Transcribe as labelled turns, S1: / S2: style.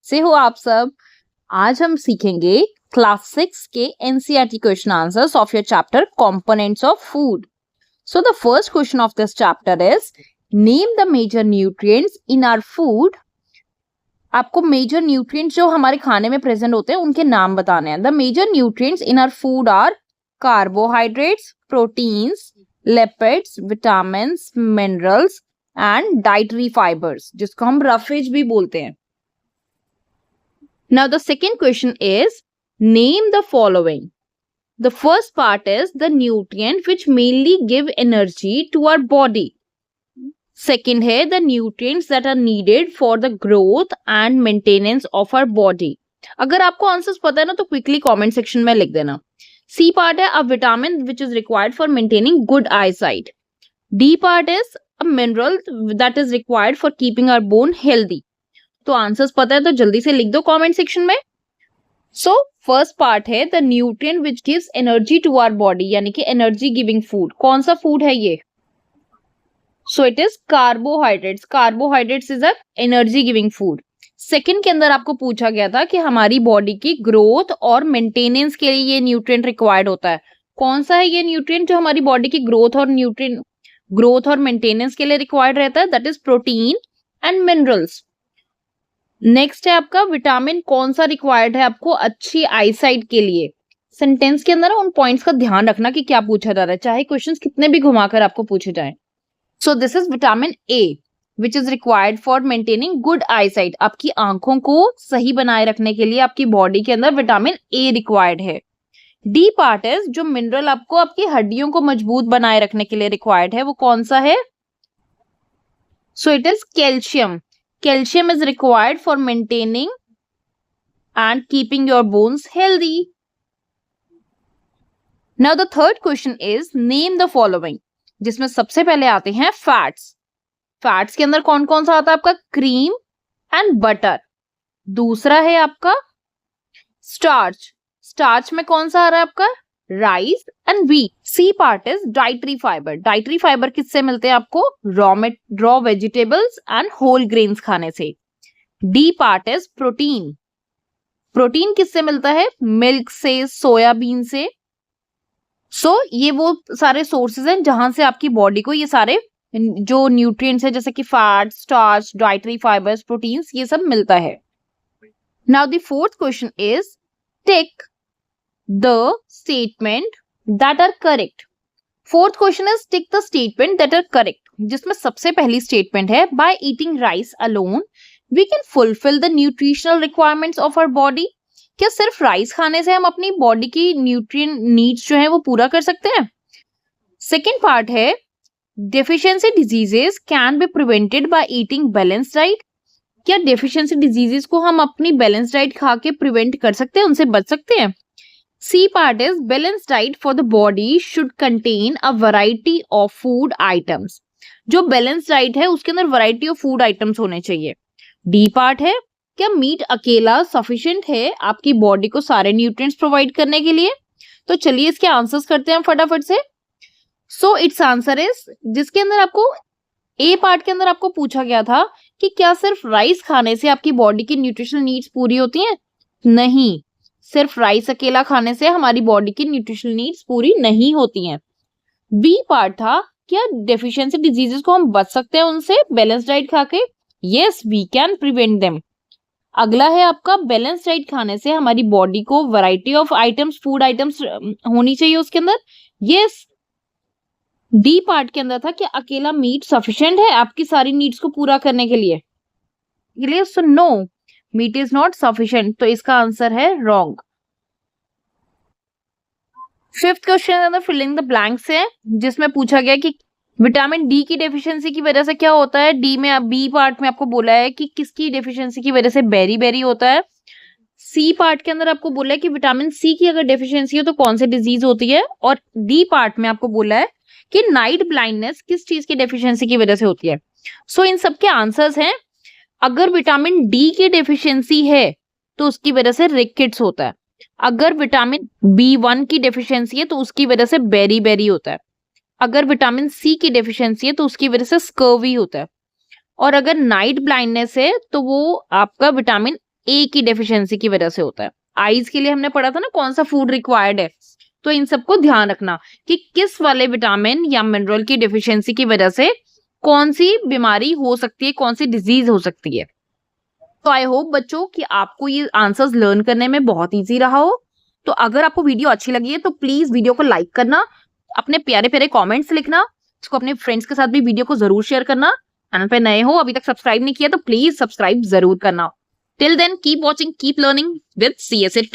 S1: से हो आप सब। आज हम सीखेंगे क्लास 6 के NCERT question answers of your chapter components of food. So the first question of this chapter is name the major nutrients in our food. आपको मेजर न्यूट्रिएंट्स जो हमारे खाने में प्रेजेंट होते हैं उनके नाम बताने हैं। The major nutrients in our food are carbohydrates, proteins, lipids, vitamins, minerals and dietary fibres, जिसको हम रफेज भी बोलते हैं। Now the second question is name the following. The first part is the nutrient which mainly give energy to our body. Second है the nutrients that are needed for the growth and maintenance of our body. अगर आपको answers पता है ना तो quickly comment section में लिख देना। C part है a vitamin which is required for maintaining good eyesight. D part is a mineral that is required for keeping our bone healthy. तो आंसर्स पता है तो जल्दी से लिख दो कमेंट सेक्शन में। सो फर्स्ट पार्ट है the nutrient which gives energy to our body, यानी कि एनर्जी गिविंग फूड। कौन सा फूड है ये? So it is carbohydrates. Carbohydrates is a energy giving food. Second के अंदर आपको पूछा गया था कि हमारी बॉडी की ग्रोथ और मेंटेनेंस के लिए ये न्यूट्रिएंट रिक्वायर्ड होता है। कौन सा है ये न्यूट्रिएंट जो हमारी बॉडी की ग्रोथ और मेंटेनेंस के लिए रिक्वायर्ड रहता है? That is protein and minerals. Next है आपका विटामिन। कौन सा रिक्वायर्ड है आपको अच्छी आईसाइट के लिए? सेंटेंस के अंदर उन पॉइंट्स का ध्यान रखना कि क्या पूछा जा रहा है, चाहे क्वेश्चंस कितने भी घुमाकर आपको पूछे जाएं। So this is vitamin A which is required for maintaining good eyesight. आपकी आंखों को सही बनाए रखने के लिए आपकी बॉडी के अंदर विटामिन ए रिक्वायर्ड है। डी पार्ट है जो मिनरल आपको आपकी हड्डियों को मजबूत बनाए रखने के लिए रिक्वायर्ड है, वो कौन सा है? So it is calcium. Calcium is required for maintaining and keeping your bones healthy. Now the third question is name the following, जिसमें सबसे पहले आते हैं फैट्स। फैट्स के अंदर कौन कौन सा आता है आपका? Cream and butter. दूसरा है आपका स्टार्च। स्टार्च में कौन सा आ रहा है आपका? Rice and wheat. C part is dietary fibre. Dietary fibre किससे मिलते हैं आपको? Raw vegetables and whole grains खाने से। D part is protein. Protein किससे मिलता है? मिल्क से, सोयाबीन से। सो ये वो सारे सोर्सेज हैं जहां से आपकी बॉडी को ये सारे जो न्यूट्रिएंट्स है जैसे कि fat, starch, dietary fibres, proteins, ये सब मिलता है। Now the fourth question is tick the statement that are correct. Fourth question is tick the statement that are correct, जिसमें सबसे पहली statement है by eating rice alone we can fulfill the nutritional requirements of our body. क्या सिर्फ rice खाने से हम अपनी बॉडी की न्यूट्रिएंट नीड्स जो है वो पूरा कर सकते हैं? सेकेंड पार्ट है deficiency diseases can be prevented by eating balanced diet. क्या deficiency diseases को हम अपनी balanced diet खा के prevent कर सकते हैं, उनसे बच सकते हैं? C part is balanced diet for the body should contain a variety of food items. जो balanced diet है उसके अंदर variety of food items होने चाहिए। D part है क्या मीट अकेला sufficient है आपकी बॉडी को सारे न्यूट्रिएंट्स प्रोवाइड करने के लिए? तो चलिए इसके आंसर्स करते हैं फटाफट से। सो इट्स आंसर इज, जिसके अंदर आपको A पार्ट के अंदर आपको पूछा गया था कि क्या सिर्फ राइस खाने से आपकी बॉडी की न्यूट्रिशनल नीड्स पूरी होती हैं? नहीं, सिर्फ राइस अकेला खाने से हमारी बॉडी की न्यूट्रिशनल नीड्स पूरी नहीं होती हैं। बी पार्ट था क्या डेफिशिएंसी डिजीजेस को हम बच सकते हैं उनसे बैलेंस डाइट खा के? Yes, we can prevent them. अगला है आपका बैलेंस डाइट खाने से हमारी बॉडी को variety of items, food items होनी चाहिए उसके अंदर। यस। डी पार्ट के अंदर था कि अकेला मीट सफिशिएंट है आपकी सारी नीड्स को पूरा करने के लिए? So no, meat is not sufficient, तो इसका आंसर है रॉन्ग। फिफ्थ क्वेश्चन अंदर फिलिंग द ब्लैंक्स है, जिसमें पूछा गया कि विटामिन डी की डेफिशिएंसी की वजह से क्या होता है? डी में, बी पार्ट में आपको बोला है कि किसकी डेफिशिएंसी की वजह से बेरी बेरी होता है। सी पार्ट के अंदर आपको बोला है कि विटामिन सी की अगर डेफिशिएंसी हो तो कौन सी डिजीज होती है, और डी पार्ट में आपको बोला है कि नाइट ब्लाइंडनेस किस चीज की डेफिशिएंसी की वजह से होती है। सो इन सबके आंसर्स हैं। अगर विटामिन डी की डेफिशिएंसी है तो उसकी वजह से रिकेट्स होता है। अगर विटामिन B1 की डेफिशिएंसी है तो उसकी वजह से बेरी बेरी होता है। अगर विटामिन सी की डेफिशिएंसी है तो उसकी वजह से स्कर्वी होता है। और अगर नाइट ब्लाइंडनेस है तो वो आपका विटामिन ए की डेफिशिएंसी की वजह से होता है। आईज के लिए हमने पढ़ा था ना कौन सा फूड रिक्वायर्ड है, तो इन सबको ध्यान रखना कि किस वाले विटामिन या मिनरल की डेफिशिएंसी की वजह से कौन सी बीमारी हो सकती है, कौन सी डिजीज हो सकती है। तो आई होप बच्चों कि आपको ये आंसर्स लर्न करने में बहुत इजी रहा हो। तो अगर आपको वीडियो अच्छी लगी है तो प्लीज वीडियो को लाइक करना, अपने प्यारे प्यारे कमेंट्स लिखना, इसको अपने फ्रेंड्स के साथ भी वीडियो को जरूर शेयर करना। चैनल पे नए हो, अभी तक सब्सक्राइब नहीं किया तो प्लीज सब्सक्राइब जरूर करना। Till then keep watching, keep learning with CSA।